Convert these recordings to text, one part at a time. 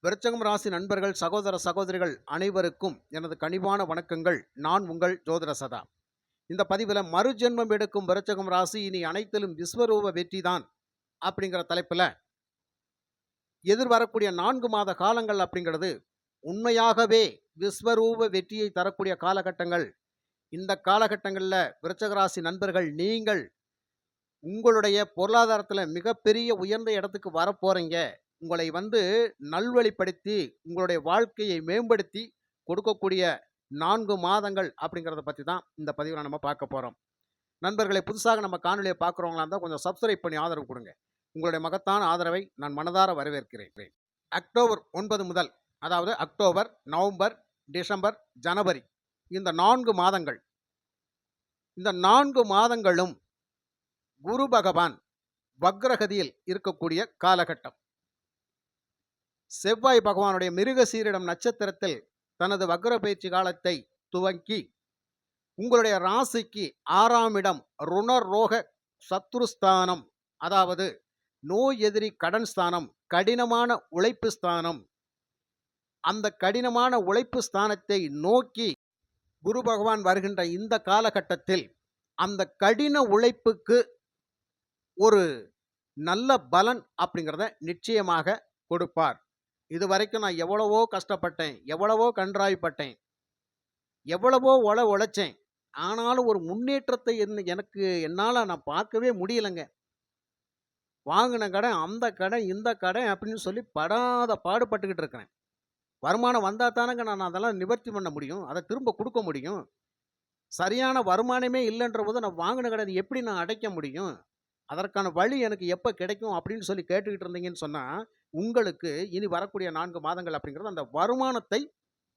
விருச்சகம் ராசி நண்பர்கள், சகோதர சகோதரிகள் அனைவருக்கும் எனது கனிவான வணக்கங்கள். நான் உங்கள் ஜோதிட சதா. இந்த பதிவில் மறுஜென்மம் எடுக்கும் விருச்சகம் ராசி இனி அனைத்திலும் விஸ்வரூப வெற்றிதான் அப்படிங்கிற தலைப்பில் எதிர்வரக்கூடிய 4 மாத காலங்கள் அப்படிங்கிறது உண்மையாகவே விஸ்வரூப வெற்றியை தரக்கூடிய காலகட்டங்கள். இந்த காலகட்டங்களில் விருச்சக ராசி நண்பர்கள் நீங்கள் உங்களுடைய பொருளாதாரத்தில் மிகப்பெரிய உயர்ந்த இடத்துக்கு வரப்போறீங்க. உங்களை நல்வழிப்படுத்தி உங்களுடைய வாழ்க்கையை மேம்படுத்தி கொடுக்கக்கூடிய 4 மாதங்கள் அப்படிங்கிறத பற்றி தான் இந்த பதிவில் நம்ம பார்க்க போகிறோம். நண்பர்களை, புதுசாக நம்ம காணொலியை பார்க்குறவங்களா இருந்தால் கொஞ்சம் சப்ஸ்கிரைப் பண்ணி ஆதரவு கொடுங்க. உங்களுடைய மகத்தான ஆதரவை நான் மனதார வரவேற்கிறேன். அக்டோபர் 9 முதல், அதாவது அக்டோபர், நவம்பர், டிசம்பர், ஜனவரி, இந்த 4 மாதங்கள், இந்த 4 மாதங்களும் குரு பகவான் வக்ரகதியில் இருக்கக்கூடிய காலகட்டம். செவ்வாய் பகவானுடைய மிருகசீரிடம் நட்சத்திரத்தில் தனது வக்ர பயிற்சி காலத்தை துவங்கி உங்களுடைய ராசிக்கு 6ஆம் இடம் ருணரோக சத்ருஸ்தானம், அதாவது நோய் எதிரி கடன் ஸ்தானம், கடினமான உழைப்பு ஸ்தானம். அந்த கடினமான உழைப்பு ஸ்தானத்தை நோக்கி குரு பகவான் வருகின்ற இந்த காலகட்டத்தில் அந்த கடின உழைப்புக்கு ஒரு நல்ல பலன் அப்படிங்கிறத நிச்சயமாக கொடுப்பார். இதுவரைக்கும் நான் எவ்வளவோ கஷ்டப்பட்டேன், எவ்வளவோ கன்றாய்ப்பட்டேன், எவ்வளவோ உழைச்சேன். ஆனாலும் ஒரு முன்னேற்றத்தை என்னால் நான் பார்க்கவே முடியலைங்க. வாங்கின கடன், அந்த கடன், இந்த கடன் அப்படின்னு சொல்லி படாத பாடுபட்டுக்கிட்டு இருக்கிறேன். வருமானம் வந்தால் தானங்க நான் அதெல்லாம் நிவர்த்தி பண்ண முடியும், அதை திரும்ப கொடுக்க முடியும். சரியான வருமானமே இல்லைன்ற போது நான் வாங்கின கடன் எப்படி நான் அடைக்க முடியும்? அதற்கான வழி எனக்கு எப்போ கிடைக்கும் அப்படின்னு சொல்லி கேட்டுக்கிட்டு இருந்தீங்கன்னு சொன்னால், உங்களுக்கு இனி வரக்கூடிய 4 மாதங்கள் அப்படிங்கிறது அந்த வருமானத்தை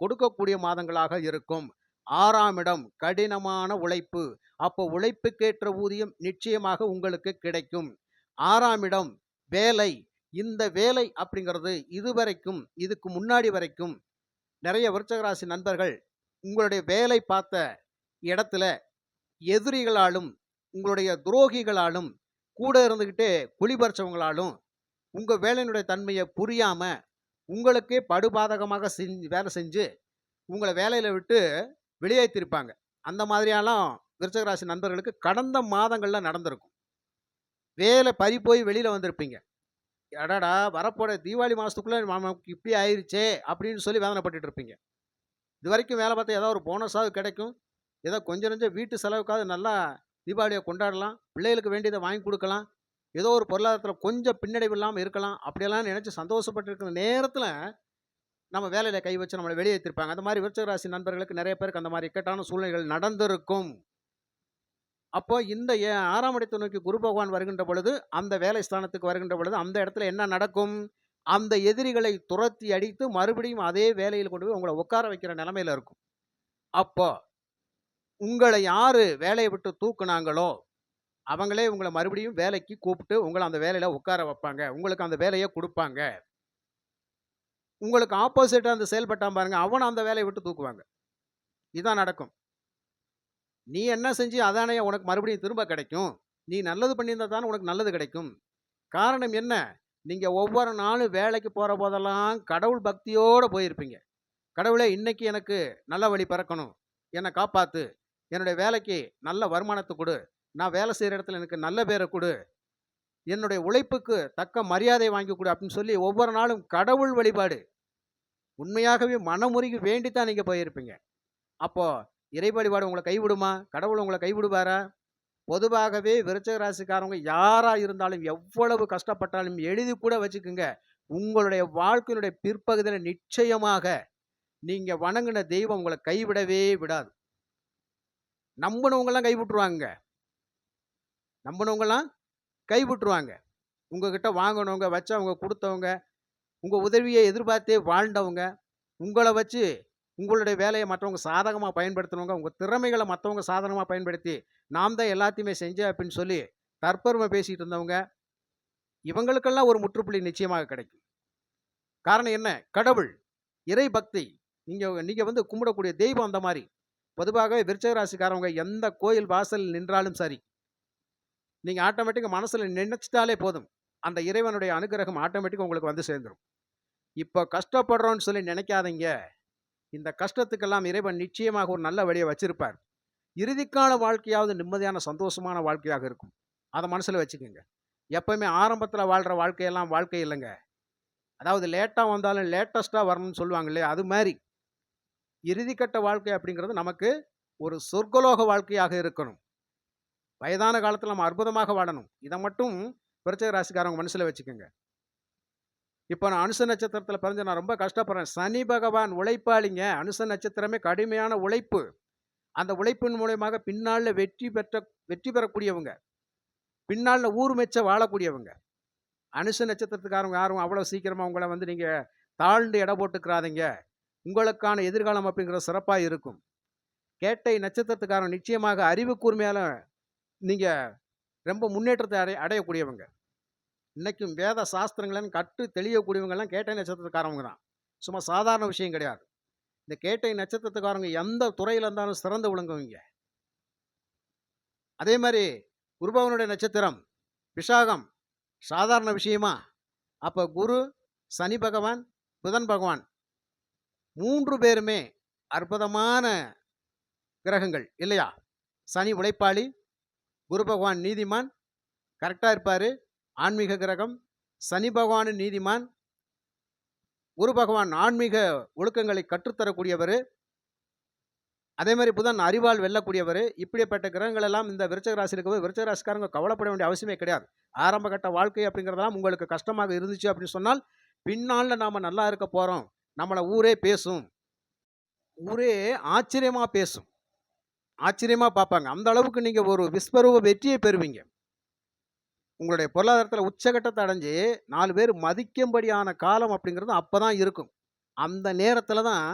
கொடுக்கக்கூடிய மாதங்களாக இருக்கும். 6ஆம் இடம் கடினமான உழைப்பு. அப்போ உழைப்புக்கேற்ற ஊதியம் நிச்சயமாக உங்களுக்கு கிடைக்கும். 6ஆம் இடம் வேலை. இந்த வேலை அப்படிங்கிறது இதுக்கு முன்னாடி வரைக்கும் நிறைய விருச்சிக ராசி நண்பர்கள் உங்களுடைய வேலை பார்த்த இடத்துல எதிரிகளாலும், உங்களுடைய துரோகிகளாலும், கூட இருந்துக்கிட்டே குழிபறிச்சவங்களாலும் உங்கள் வேலையினுடைய தன்மையை புரியாமல் உங்களுக்கே படுபாதகமாக வேலை செஞ்சு உங்களை வேலையில் விட்டு வெளியேற்றிருப்பாங்க. அந்த மாதிரியெல்லாம் விருச்சிக ராசி நண்பர்களுக்கு கடந்த மாதங்களில் நடந்திருக்கும். வேலை பறி போய் வெளியில் வந்திருப்பீங்க. அடடா, வரப்போகிற தீபாவளி மாதத்துக்குள்ளே நமக்கு இப்படி ஆயிடுச்சே அப்படின்னு சொல்லி வேதனைப்பட்டு இருப்பீங்க. இது வரைக்கும் வேலை பார்த்தா ஏதோ ஒரு போனஸாவது கிடைக்கும், ஏதோ கொஞ்சம் கொஞ்சம் வீட்டு செலவுக்காவது நல்லா தீபாவளியை கொண்டாடலாம், பிள்ளைகளுக்கு வேண்டியதை வாங்கி கொடுக்கலாம், ஏதோ ஒரு பொருளாதாரத்தில் கொஞ்சம் பின்னடைவு இல்லாமல் இருக்கலாம், அப்படியெல்லாம் நினச்சி சந்தோஷப்பட்டு இருக்கிற நேரத்தில் நம்ம வேலையில் கை வச்சு நம்மளை வெளியேற்றிருப்பாங்க. அந்த மாதிரி விருச்சிக ராசி நண்பர்களுக்கு நிறைய பேருக்கு அந்த மாதிரி இக்கட்டான சூழ்நிலைகள் நடந்திருக்கும். அப்போ இந்த 6ஆம் இடத்தை நோக்கி குரு பகவான் வருகின்ற பொழுது, அந்த வேலை ஸ்தானத்துக்கு வருகின்ற பொழுது அந்த இடத்துல என்ன நடக்கும்? அந்த எதிரிகளை துரத்தி அடித்து மறுபடியும் அதே வேலையில் கொண்டு போய் உங்களை உட்கார வைக்கிற நிலைமையில் இருக்கும். அப்போ உங்களை யார் வேலையை விட்டு தூக்குனாங்களோ அவங்களே உங்களை மறுபடியும் வேலைக்கு கூப்பிட்டு உங்களை அந்த வேலையில் உட்கார வைப்பாங்க, உங்களுக்கு அந்த வேலையை கொடுப்பாங்க. உங்களுக்கு ஆப்போசிட்டாக அந்த செயல்பட்டான் பாருங்க, அவனை அந்த வேலையை விட்டு தூக்குவாங்க. இதுதான் நடக்கும். நீ என்ன செஞ்சு அதானே உனக்கு மறுபடியும் திரும்ப கிடைக்கும். நீ நல்லது பண்ணியிருந்தா தானே உனக்கு நல்லது கிடைக்கும். காரணம் என்ன? நீங்கள் ஒவ்வொரு நாளும் வேலைக்கு போகிற போதெல்லாம் கடவுள் பக்தியோடு போயிருப்பீங்க. கடவுளே, இன்னைக்கு எனக்கு நல்ல வழி பிறக்கணும், என்னை காப்பாற்று, என்னுடைய வேலைக்கு நல்ல வருமானத்தை கொடு, நான் வேலை செய்கிற இடத்துல எனக்கு நல்ல பேரை கொடு, என்னுடைய உழைப்புக்கு தக்க மரியாதை வாங்கி கொடு அப்படின்னு சொல்லி ஒவ்வொரு நாளும் கடவுள் வழிபாடு உண்மையாகவே மனமுருகி வேண்டித்தான் நீங்கள் போயிருப்பீங்க. அப்போது இறை வழிபாடு உங்களை கைவிடுமா? கடவுள் உங்களை கைவிடுவாரா? பொதுவாகவே விருச்சிக ராசிக்காரவங்க யாராக இருந்தாலும் எவ்வளவு கஷ்டப்பட்டாலும் எழுதி கூட வச்சுக்குங்க, உங்களுடைய வாழ்க்கையினுடைய பிற்பகுதியில் நிச்சயமாக நீங்கள் வணங்கின தெய்வம் உங்களை கைவிடவே விடாது. நம்பினவங்களாம் கைவிட்டுருவாங்க, நம்பினவங்களாம் கைவிட்டுருவாங்க. உங்ககிட்ட வாங்கினவங்க, வச்சவங்க, கொடுத்தவங்க, உங்கள் உதவியை எதிர்பார்த்தே வாழ்ந்தவங்க, உங்களை வச்சு உங்களுடைய வேலையை மற்றவங்க சாதகமாக பயன்படுத்தினவங்க, உங்கள் திறமைகளை மற்றவங்க சாதகமாக பயன்படுத்தி நாம் தான் எல்லாத்தையுமே செஞ்சேன் அப்படின்னு சொல்லி தற்பெருமை பேசிகிட்டு இருந்தவங்க, இவங்களுக்கெல்லாம் ஒரு முற்றுப்புள்ளி நிச்சயமாக கிடைக்கும். காரணம் என்ன? கடவுள், இறை பக்தி. நீங்கள் கும்பிடக்கூடிய தெய்வம் அந்த மாதிரி. பொதுவாகவே விருச்சிக ராசிக்காரவங்க எந்த கோயில் வாசல் நின்றாலும் சரி, நீங்கள் ஆட்டோமேட்டிக்காக மனசில் நினைச்சிட்டாலே போதும், அந்த இறைவனுடைய அனுகிரகம் ஆட்டோமேட்டிக்காக உங்களுக்கு வந்து சேர்ந்துடும். இப்ப கஷ்டப்படுறோம்ன்னு சொல்லி நினைக்காதீங்க. இந்த கஷ்டத்துக்கெல்லாம் இறைவன் நிச்சயமாக ஒரு நல்ல வழிய வச்சிருப்பார். இறுதிக்கால வாழ்க்கையாவது நிம்மதியான, சந்தோஷமான வாழ்க்கையாக இருக்கும். அத மனசுல வச்சுக்கங்க. எப்பவுமே ஆரம்பத்துல வாழ்ற வாழ்க்கையெல்லாம் வாழ்க்கை இல்லங்க. அதாவது லேட்டா வந்தாலும் லேட்டஸ்ட்டா வரணும்னு சொல்லுவாங்க இல்லையா? அது மாரி. இறுதிக்கட்ட வாழ்க்கை அப்படிங்கிறது நமக்கு ஒரு சொர்க்கலோக வாழ்க்கையாக இருக்கணும். வயதான காலத்துல நம்ம அற்புதமாக வாழணும். இத மட்டும் விருச்சிக ராசிக்காரவங்க மனசுல வச்சுக்கங்க. இப்ப நான் அனுச நட்சத்திரத்தில பிறந்து நான் ரொம்ப கஷ்டப்படுறேன். சனி பகவான் உழைப்பாளிங்க. அனுச நட்சத்திரமே கடுமையான உழைப்பு. அந்த உழைப்பின் மூலியமாக பின்னாள்ல வெற்றி பெறக்கூடியவங்க. பின்னாள்ல ஊர் மெச்ச வாழக்கூடியவங்க. அனுச நட்சத்திரத்துக்காரங்க யாரும் அவ்வளவு சீக்கிரமா உங்கள வந்து நீங்க தாழ்ந்து எடை போட்டுக்கிறாதீங்க. உங்களுக்கான எதிர்காலம் அப்படிங்கிறது சிறப்பா இருக்கும். கேட்டை நட்சத்திரத்துக்காரங்க நிச்சயமாக அறிவு கூர்மையால நீங்க ரொம்ப முன்னேற்றத்தை அடையக்கூடியவங்க. இன்னைக்கும் வேத சாஸ்திரங்களன்னு கற்று தெளியக்கூடியவங்கலாம் கேட்டை நட்சத்திரக்காரவங்க தான். சும்மா சாதாரண விஷயம் கிடையாது. இந்த கேட்டை நட்சத்திரத்துக்காரங்க எந்த துறையில இருந்தாலும் சிறந்து விளங்குவீங்க. அதே மாரி குருபவனுடைய நட்சத்திரம் விஷாகம் சாதாரண விஷயமா? அப்ப குரு, சனி பகவான், புதன் பகவான் 3 பேருமே அற்புதமான கிரகங்கள் இல்லையா? சனி உழைப்பாளி, குரு பகவான் நீதிமான், கரெக்ட்டா இருப்பாரு. ஆன்மீக கிரகம். சனி பகவானும் நீதிமான். குரு பகவான் ஆன்மீக ஒழுக்கங்களை கற்றுத்தரக்கூடியவரு. அதே மாரி புதன் அறிவால் வெல்லக்கூடியவரு. இப்படிப்பட்ட கிரகங்கள் எல்லாம் இந்த விருச்சிக ராசியில இருக்கும்போது, விருச்சிக ராசிக்காரங்க கவலைப்பட வேண்டிய அவசியமே கிடையாது. ஆரம்ப கட்ட வாழ்க்கை அப்படிங்கிறதெல்லாம் உங்களுக்கு கஷ்டமாக இருந்துச்சு அப்படின்னு சொன்னால், பின்னாள்ல நாம நல்லா இருக்க போறோம். நம்மள ஊரே பேசும். ஊரே ஆச்சரியமா பேசும். ஆச்சரியமா பார்ப்பாங்க. அந்த அளவுக்கு நீங்க ஒரு விஸ்வரூப வெற்றியை பெறுவீங்க. உங்களுடைய பொருளாதாரத்தில உச்சகட்டத்த அடைஞ்சு 4 பேர் மதிக்கும்படியான காலம் அப்படிங்கிறது அப்பதான் இருக்கும். அந்த நேரத்தில தான்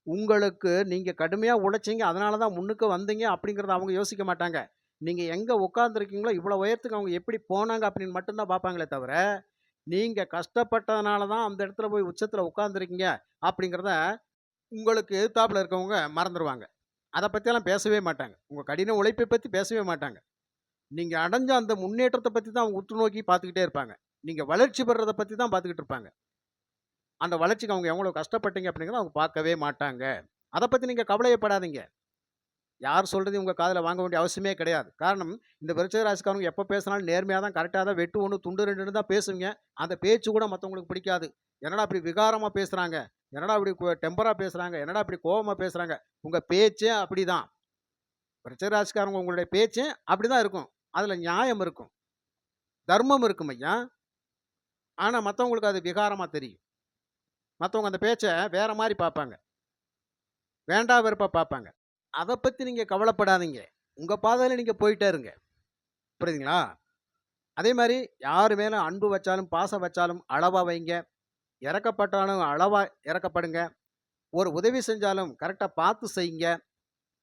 உங்களுக்கு நீங்க கடுமையா உழைச்சீங்க, அதனால தான் முன்னுக்கு வந்தீங்க அப்படிங்கிறத அவங்க யோசிக்க மாட்டாங்க. நீங்க எங்க உட்கார்ந்துருக்கீங்களோ, இவ்வளோ உயரத்துக்கு அவங்க எப்படி போனாங்க அப்படின்னு மட்டும் தான் பார்ப்பாங்களே தவிர, நீங்க கஷ்டப்பட்டதுனால தான் அந்த இடத்துல போய் உச்சத்தில உட்கார்ந்துருக்கீங்க அப்படிங்கிறத உங்களுக்கு எதிர்த்தாப்புல இருக்கவங்க மறந்துருவாங்க. அத பத்தியெல்லாம் பேசவே மாட்டாங்க. உங்க கடின உழைப்பை பத்தி பேசவே மாட்டாங்க. நீங்க அடைஞ்ச அந்த முன்னேற்றத்த பத்தி தான் அவங்க உற்று நோக்கி பார்த்துக்கிட்டே இருப்பாங்க. நீங்க வளர்ச்சி பெறுறத பத்தி தான் பார்த்துக்கிட்டு இருப்பாங்க. அந்த வளர்ச்சிக்கு அவங்க எவ்வளோ கஷ்டப்பட்டீங்க அப்படிங்கிறத அவங்க பார்க்கவே மாட்டாங்க. அத பத்தி நீங்க கவலையப்படாதீங்க. யார் சொல்றதையும் உங்க காதுல வாங்க வேண்டிய அவசியமே கிடையாது. காரணம், இந்த விருச்சிக ராசிக்காரங்க எப்ப பேசினாலும் நேர்மையா தான், கரெக்ட்டா தான், வெட்டு 1 துண்டு 2ன்னு தான் பேசுவீங்க. அந்த பேச்சு கூட மத்தவங்களுக்கு பிடிக்காது. என்னடா இப்படி விகாரமா பேசுறாங்க? என்னடா இப்படி டெம்பரா பேசுறாங்க? என்னடா இப்படி கோவமா பேசுறாங்க? உங்க பேச்சே அப்படிதான். விருச்சிக ராசிக்காரங்க உங்களுடைய பேச்சே அப்படிதான் இருக்கும். அதுல நியாயம் இருக்கும். தர்மம் இருக்கும் ஐயா. ஆனா மத்தவங்களுக்கு அது விகாரமா தெரியும். மத்தவங்க அந்த பேச்ச வேற மாரி பார்ப்பாங்க. வேண்டா வெறுப்பா பார்ப்பாங்க. அத பத்தி நீங்க கவலைப்படாதீங்க. உங்க பாதையில நீங்க போயிட்டே இருங்க. புரியுதுங்களா? அதே மாரி யாரு மேல அன்பு வச்சாலும், பாசம் வச்சாலும் அளவா வைங்க. இரக்கப்பட்டாலும் அளவா இரக்கப்படுங்க. ஒரு உதவி செஞ்சாலும் கரெக்ட்டா பார்த்து செய்யுங்க.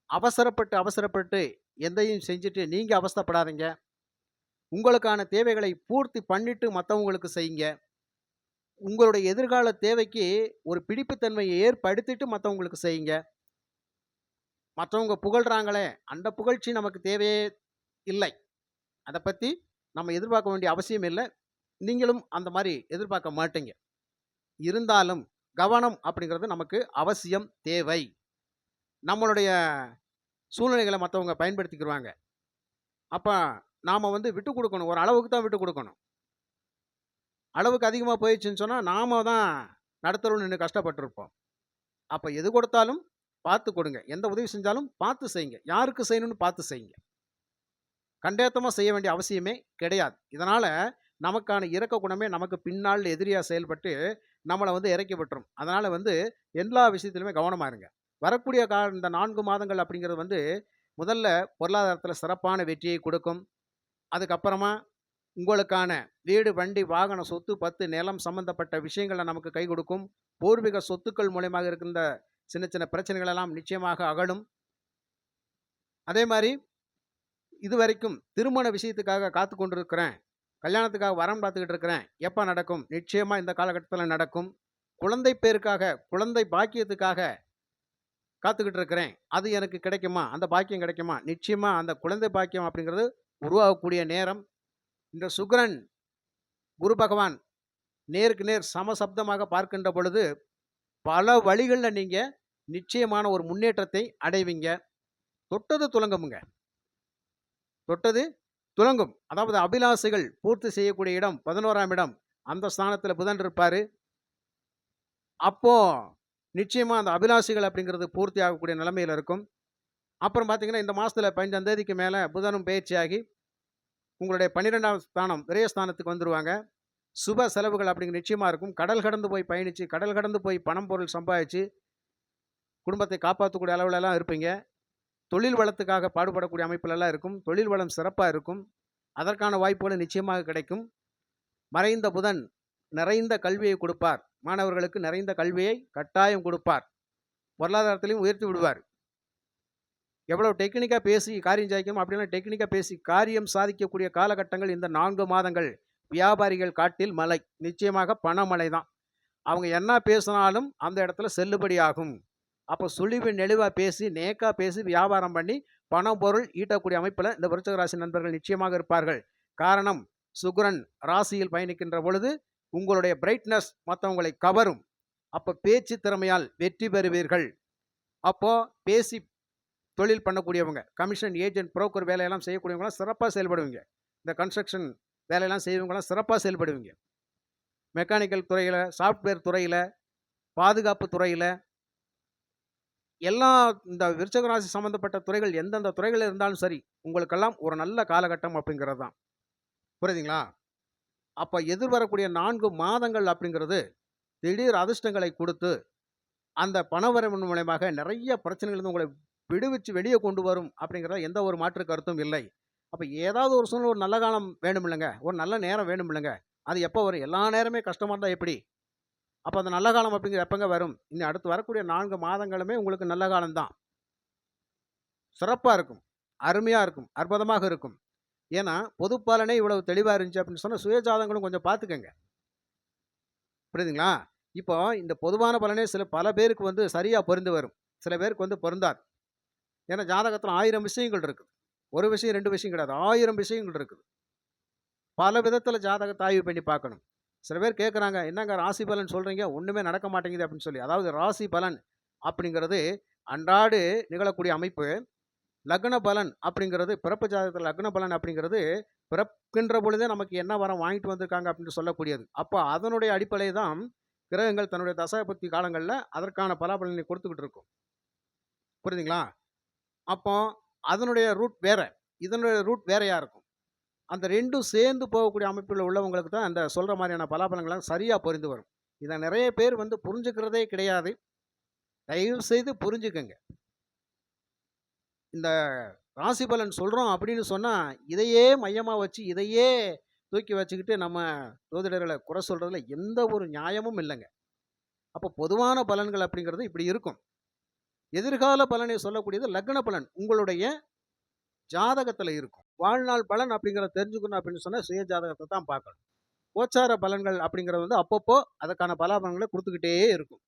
அவசரப்பட்டு எதையும் செஞ்சுட்டு நீங்க அவஸ்தைப்படாதீங்க. உங்களுக்கான தேவைகளை பூர்த்தி பண்ணிட்டு மத்தவங்களுக்கு செய்யுங்க. உங்களுடைய எதிர்கால தேவைக்கு ஒரு பிடிப்புத்தன்மையை ஏற்படுத்திட்டு மத்தவங்களுக்கு செய்யுங்க. மற்றவங்க புகழ்றாங்களே, அந்த புகழ்ச்சி நமக்கு தேவையே இல்லை. அத பத்தி நம்ம எதிர்பார்க்க வேண்டிய அவசியம் இல்ல. நீங்களும் அந்த மாரி எதிர்பார்க்க மாட்டீங்க. இருந்தாலும் கவனம் அப்படிங்கிறது நமக்கு அவசியம் தேவை. நம்மளுடைய சூழ்நிலைகள மத்தவங்க பயன்படுத்திக்கிருவாங்க. அப்ப நாம வந்து விட்டு குடுக்கணும். ஒரு அளவுக்கு தான் விட்டு குடுக்கணும். அளவுக்கு அதிகமா போயிருச்சுன்னு சொன்னா, நாம தான் நடுத்தெருவுல நின்னு கஷ்டப்பட்டுருப்போம். அப்ப எது கொடுத்தாலும் பார்த்து கொடுங்க. எந்த உதவி செஞ்சாலும் பார்த்து செய்யுங்க. யாருக்கு செய்யணும்னு பார்த்து செய்யுங்க. கண்டேத்தமா செய்ய வேண்டிய அவசியமே கிடையாது. இதனால நமக்கான இரக்க குணமே நமக்கு பின்னாள் எதிரியா செயல்பட்டு, நம்மள வந்து இறக்கி விட்டுரும். அதனால வந்து எல்லா விஷயத்திலுமே கவனமா இருங்க. வரக்கூடிய இந்த 4 மாதங்கள் அப்படிங்கிறது வந்து, முதல்ல பொருளாதாரத்தில சிறப்பான வெற்றியை கொடுக்கும். அதுக்கப்புறமா உங்களுக்கான வீடு, வண்டி, வாகனம், சொத்து, பத்து, நிலம் சம்பந்தப்பட்ட விஷயங்கள்ல நமக்கு கை கொடுக்கும். பூர்வீக சொத்துக்கள் மூலியமாக இருக்கின்ற சின்ன சின்ன பிரச்சனைகள் எல்லாம் நிச்சயமாக அகலும். அதே மாரி இதுவரைக்கும் திருமண விஷயத்துக்காக காத்துக் கொண்டிருக்கிறேன். கல்யாணத்துக்காக வரன் பார்த்துக்கிட்டு இருக்கிறேன். எப்ப நடக்கும்? நிச்சயமா இந்த காலகட்டத்தில நடக்கும். குழந்தை பேருக்காக, குழந்தை பாக்கியத்துக்காக காத்துக்கிட்டு இருக்கிறேன். அது எனக்கு கிடைக்குமா? அந்த பாக்கியம் கிடைக்குமா? நிச்சயமா அந்த குழந்தை பாக்கியம் அப்படிங்கிறது உருவாகக்கூடிய நேரம். இந்த சுக்கிரன், குரு பகவான் நேருக்கு நேர் சமசப்தமாக பார்க்கின்ற பொழுது, பல வழிகள்ல நீங்க நிச்சயமான ஒரு முன்னேற்றத்தை அடைவீங்க. தொட்டது துலங்கும்ங்க. தொட்டது துலங்கும். அதாவது அபிலாசைகள் பூர்த்தி செய்யக்கூடிய இடம் 11ஆம் இடம். அந்த ஸ்தானத்தில புதன் இருப்பாரு. அப்போ நிச்சயமா அந்த அபிலாஷைகள் அப்படிங்கிறது பூர்த்தி ஆகக்கூடிய நிலைமையில இருக்கும். அப்புறம் பார்த்தீங்கன்னா, இந்த மாசத்துல 15ஆம் தேதிக்கு மேல புதனும் பெயர்ச்சியாகி, உங்களுடைய 12ஆம் ஸ்தானம் விரயஸ்தானத்துக்கு வந்துருவாங்க. சுப செலவுகள் அப்படிங்கிற நிச்சயமா இருக்கும். கடல் கடந்து போய் பயணிச்சு, கடல் கடந்து போய் பணம், பொருள் சம்பாதிச்சு, குடும்பத்தை காப்பாத்தக்கூடிய அளவுலலாம் இருப்பீங்க. தொழில் வளத்துக்காக பாடுபடக்கூடிய அமைப்புலலாம் இருக்கும். தொழில் வளம் சிறப்பா இருக்கும். அதற்கான வாய்ப்புகளும் நிச்சயமாக கிடைக்கும். மறைந்த புதன் நிறைந்த கல்வியை கொடுப்பார். மாணவர்களுக்கு நிறைந்த கல்வியை கட்டாயம் கொடுப்பார். பொருளாதாரத்திலும் உயர்த்தி விடுவார். எவ்வளவு டெக்னிக்கா பேசி காரியம் சாதிக்கணும் அப்படின்னா டெக்னிக்கா பேசி காரியம் சாதிக்கக்கூடிய காலகட்டங்கள் இந்த 4 மாதங்கள். வியாபாரிகள் காட்டில் மழை. நிச்சயமாக பணமழை தான். அவங்க என்ன பேசினாலும் அந்த இடத்துல செல்லுபடியாகும். அப்போ சுழிவு நெளிவா பேசி, நேக்கா பேசி வியாபாரம் பண்ணி பணம், பொருள் ஈட்டக்கூடிய அமைப்புல இந்த விருச்சிக ராசி நண்பர்கள் நிச்சயமாக இருப்பார்கள். காரணம், சுக்கிரன் ராசியில் பயணிக்கின்ற பொழுது உங்களுடைய பிரைட்னஸ் மற்றவங்களை கவரும். அப்ப பேச்சு திறமையால் வெற்றி பெறுவீர்கள். அப்போ பேசி தொழில் பண்ணக்கூடியவங்க, கமிஷன் ஏஜென்ட், புரோக்கர் வேலையெல்லாம் செய்யக்கூடியவங்களாம் சிறப்பாக செயல்படுவீங்க. இந்த கன்ஸ்ட்ரக்ஷன் வேலையெல்லாம் செய்வங்களாம் சிறப்பாக செயல்படுவீங்க. மெக்கானிக்கல் துறையில், சாஃப்ட்வேர் துறையில், பாதுகாப்பு துறையில், எல்லா இந்த விருச்சிக ராசி சம்பந்தப்பட்ட துறைகள் எந்தெந்த துறைகள் இருந்தாலும் சரி, உங்களுக்கெல்லாம் ஒரு நல்ல காலகட்டம் அப்படிங்கிறது தான். புரியுதுங்களா? அப்போ எதிர்வரக்கூடிய 4 மாதங்கள் அப்படிங்கிறது திடீர் அதிர்ஷ்டங்களை கொடுத்து, அந்த பணவரவின் மூலயமாக நிறைய பிரச்சனைகள் உங்களை விடுவிச்சு வெளியே கொண்டு வரும் அப்படிங்கிறத எந்த ஒரு மாற்று கருத்தும் இல்லை. அப்ப ஏதாவது ஒரு சூழ்நிலை ஒரு நல்ல காலம் வேணும் இல்லைங்க, ஒரு நல்ல நேரம் வேணும் இல்லைங்க. அது எப்போ வரும்? எல்லா நேரமே கஷ்டமா இருந்தா எப்படி? அப்ப அந்த நல்ல காலம் அப்படிங்கிற எப்பங்க வரும்? இனி அடுத்து வரக்கூடிய 4 மாதங்களுமே உங்களுக்கு நல்ல காலம் தான். சிறப்பா இருக்கும். அருமையா இருக்கும். அற்புதமாக இருக்கும். ஏன்னா, பொது பலனே இவ்வளவு தெளிவா இருந்துச்சு அப்படின்னு சொன்னா, சுயஜாதங்களும் கொஞ்சம் பார்த்துக்கங்க. புரியுதுங்களா? இப்போ இந்த பொதுவான பலனே பல பேருக்கு வந்து சரியா பொருந்தி வரும். சில பேருக்கு வந்து பொருந்தாது. ஏன்னா ஜாதகத்துல 1000 விஷயங்கள் இருக்குது. ஒரு விஷயம், 2 விஷயம் கிடையாது. 1000 விஷயங்கள் இருக்குது. பல விதத்துல ஜாதகத்த ஆய்வு பண்ணி பார்க்கணும். சில பேர் கேட்குறாங்க, "என்னங்க ராசி பலன் சொல்றீங்க, ஒண்ணுமே நடக்க மாட்டேங்குது" அப்படின்னு சொல்லி. அதாவது ராசி பலன் அப்படிங்கிறது அன்றாடு நிகழக்கூடிய அமைப்பு. லக்ன பலன் அப்படிங்கிறது பிறப்பு ஜாதகத்துல லக்ன பலன் அப்படிங்கிறது பிறக்கின்ற பொழுதே நமக்கு என்ன வரம் வாங்கிட்டு வந்திருக்காங்க அப்படின்னு சொல்லக்கூடியது. அப்போ அதனுடைய அடிப்படை தான் கிரகங்கள் தன்னுடைய தசாபுத்தி காலங்கள்ல அதற்கான பலாபலனை கொடுத்துக்கிட்டு இருக்கும். புரியுதுங்களா? அப்போ அதனுடைய ரூட் வேற. இதனுடைய ரூட் வேறையா இருக்கும். அந்த 2ம் சேர்ந்து போகக்கூடிய அமைப்பில உள்ளவங்களுக்கு தான் அந்த சொல்ற மாரியான பலாபலன்கள்லாம் சரியா பொருந்தி வரும். இத நெறைய பேர் வந்து புரிஞ்சுக்கிறதே கிடையாது. தயவு செய்து புரிஞ்சுக்கங்க. இந்த ராசி பலன் சொல்றோம் அப்படின்னு சொன்னா, இதையே மையமா வச்சு, இதையே தூக்கி வச்சுக்கிட்டு நம்ம ஜோதிடர்கள குறை சொல்றதுல எந்த ஒரு நியாயமும் இல்லங்க. அப்போ பொதுவான பலன்கள் அப்படிங்கிறது இப்படி இருக்கும். எதிர்கால பலனை சொல்லக்கூடியது லக்ன பலன். உங்களுடைய ஜாதகத்துல இருக்கும். வாழ்நாள் பலன் அப்படிங்கிறத தெரிஞ்சுக்கணும் அப்படின்னு சொன்னா, சுய ஜாதகத்த தான் பார்க்கணும். கோச்சார பலன்கள் அப்படிங்கிறது வந்து அப்பப்போ அதற்கான பலாபலன்கள குடுத்துக்கிட்டே இருக்கும்.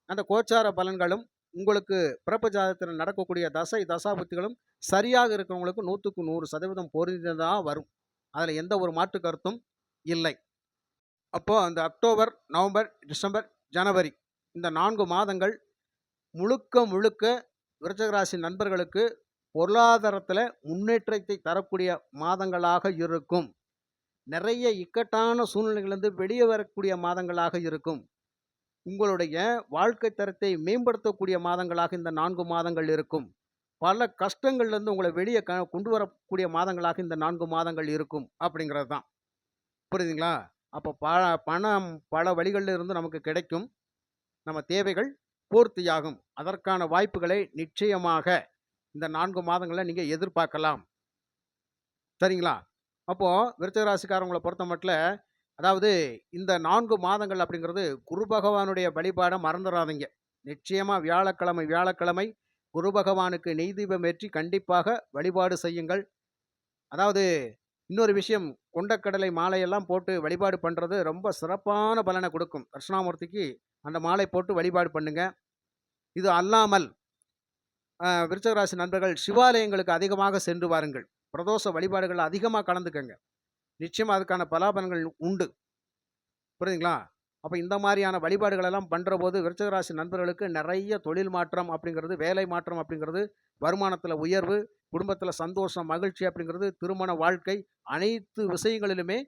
அந்த கோச்சார பலன்களும் உங்களுக்கு பிறப்பு ஜாதகத்துல நடக்கக்கூடிய தசை, தசாபுத்திகளும் சரியாக இருக்கிறவங்களுக்கு 100க்கு 100% பொருந்தியதா வரும். அதுல எந்த ஒரு மாற்று கருத்தும் இல்லை. அப்போ அந்த அக்டோபர், நவம்பர், டிசம்பர், ஜனவரி இந்த 4 மாதங்கள் முழுக்க முழுக்க விருச்சிக ராசி நண்பர்களுக்கு பொருளாதாரத்துல முன்னேற்றத்தை தரக்கூடிய மாதங்களாக இருக்கும். நிறைய இக்கட்டான சூழ்நிலைகளிலிருந்து வெளியே வரக்கூடிய மாதங்களாக இருக்கும். உங்களுடைய வாழ்க்கை தரத்தை மேம்படுத்தக்கூடிய மாதங்களாக இந்த 4 மாதங்கள் இருக்கும். பல கஷ்டங்கள்லேருந்து உங்களை வெளியே கொண்டு வரக்கூடிய மாதங்களாக இந்த 4 மாதங்கள் இருக்கும் அப்படிங்கிறது தான். புரியுதுங்களா? அப்போ பணம் பல வழிகள்ல இருந்து நமக்கு கிடைக்கும். நம்ம தேவைகள் பூர்த்தியாகும். அதற்கான வாய்ப்புகளை நிச்சயமாக இந்த 4 மாதங்கள்ல நீங்க எதிர்பார்க்கலாம். சரிங்களா? அப்போ விருச்சிக ராசிக்காரவங்கள பொறுத்தமட்டில, அதாவது இந்த 4 மாதங்கள் அப்படிங்கிறது குரு பகவானுடைய வழிபாட மறந்துறாதீங்க. நிச்சயமா வியாழக்கிழமை, வியாழக்கிழமை குரு பகவானுக்கு நெய் தீபம் ஏற்றி கண்டிப்பாக வழிபாடு செய்யுங்கள். அதாவது இன்னொரு விஷயம், கொண்டக்கடலை மாலையெல்லாம் போட்டு வழிபாடு பண்றது ரொம்ப சிறப்பான பலனை கொடுக்கும். தட்சிணாமூர்த்திக்கு அந்த மாலை போட்டு வழிபாடு பண்ணுங்க. இது அல்லாமல் விருச்சிக ராசி நண்பர்கள் சிவாலயங்களுக்கு அதிகமாக சென்று வாருங்கள். பிரதோஷ வழிபாடுகள்ல அதிகமா கலந்துக்கங்க. நிச்சயமா அதுக்கான பலாபலன்கள் உண்டு. புரியுதுங்களா? அப்ப இந்த மாரியான வழிபாடுகள் எல்லாம் பண்றபோது, விருச்சிக ராசி நண்பர்களுக்கு நெறைய தொழில் மாற்றம் அப்படிங்கிறது, வேலை மாற்றம் அப்படிங்கிறது, வருமானத்தில உயர்வு, குடும்பத்தில சந்தோஷம், மகிழ்ச்சி அப்படிங்கிறது, திருமண வாழ்க்கை, அனைத்து விஷயங்களிலுமே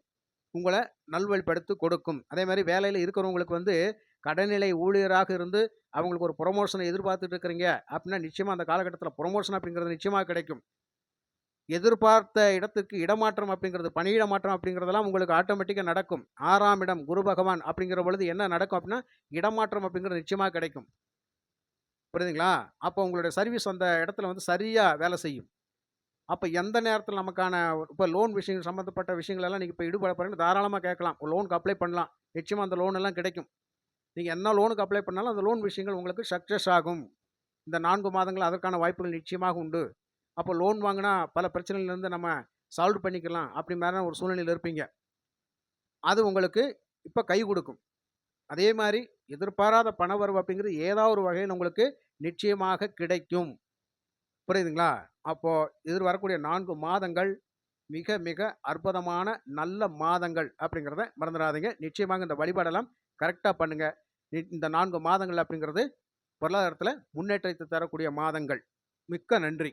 உங்கள நல்வழிப்படுத்திக் கொடுக்கும். அதே மாரி வேலையில இருக்கிறவங்களுக்கு வந்து, கடைநிலை ஊழியராக இருந்து, அவங்களுக்கு ஒரு புரமோஷன எதிர்பார்த்துட்டு இருக்கிறீங்க அப்படின்னா, நிச்சயமா அந்த காலகட்டத்தில புரமோஷன் அப்படிங்கிறது நிச்சயமா கிடைக்கும். எதிர்பார்த்த இடத்திற்கு இடமாற்றம் அப்படிங்கிறது, பணியிட மாற்றம் அப்படிங்கிறதெல்லாம் உங்களுக்கு ஆட்டோமேட்டிக்கா நடக்கும். 6ஆம் இடம் குரு பகவான் அப்படிங்கிற பொழுது என்ன நடக்கும் அப்படின்னா, இடமாற்றம் அப்படிங்கிறது நிச்சயமா கிடைக்கும். புரியுதுங்களா? அப்போ உங்களுடைய சர்வீஸ் அந்த இடத்துல வந்து சரியா வேலை செய்யும். அப்ப எந்த நேரத்தில நமக்கான இப்ப லோன் விஷயம் சம்மந்தப்பட்ட விஷயங்கள் எல்லாம் நீங்க இப்ப ஈடுபட போறீங்கன்னா, தாராளமா கேட்கலாம். லோனுக்கு அப்ளை பண்ணலாம். நிச்சயமா அந்த லோன் எல்லாம் கிடைக்கும். நீங்க என்ன லோனுக்கு அப்ளை பண்ணாலும், அந்த லோன் விஷயங்கள் உங்களுக்கு சக்சஸ் ஆகும். இந்த 4 மாதங்கள் அதற்கான வாய்ப்புகள் நிச்சயமாக உண்டு. அப்போ லோன் வாங்குனா பல பிரச்சனையிலிருந்து நம்ம சால்வ் பண்ணிக்கலாம். அப்படி மாரியான ஒரு சூழ்நிலையில இருப்பீங்க. அது உங்களுக்கு இப்ப கை குடுக்கும். அதே மாரி எதிர்பாராத பணவரவு அப்படிங்கிறது ஏதாவது ஒரு வகையில உங்களுக்கு நிச்சயமாக கிடைக்கும். புரியுதுங்களா? அப்போ எதிர் வரக்கூடிய 4 மாதங்கள் மிக, மிக அற்புதமான நல்ல மாதங்கள் அப்படிங்கிறத மறந்துறாதீங்க. நிச்சயமாக இந்த வழிபாடெல்லாம் கரெக்ட்டா பண்ணுங்க. இந்த 4 மாதங்கள் அப்படிங்கிறது பொருளாதாரத்தில முன்னேற்றத்தை தரக்கூடிய மாதங்கள். மிக்க நன்றி.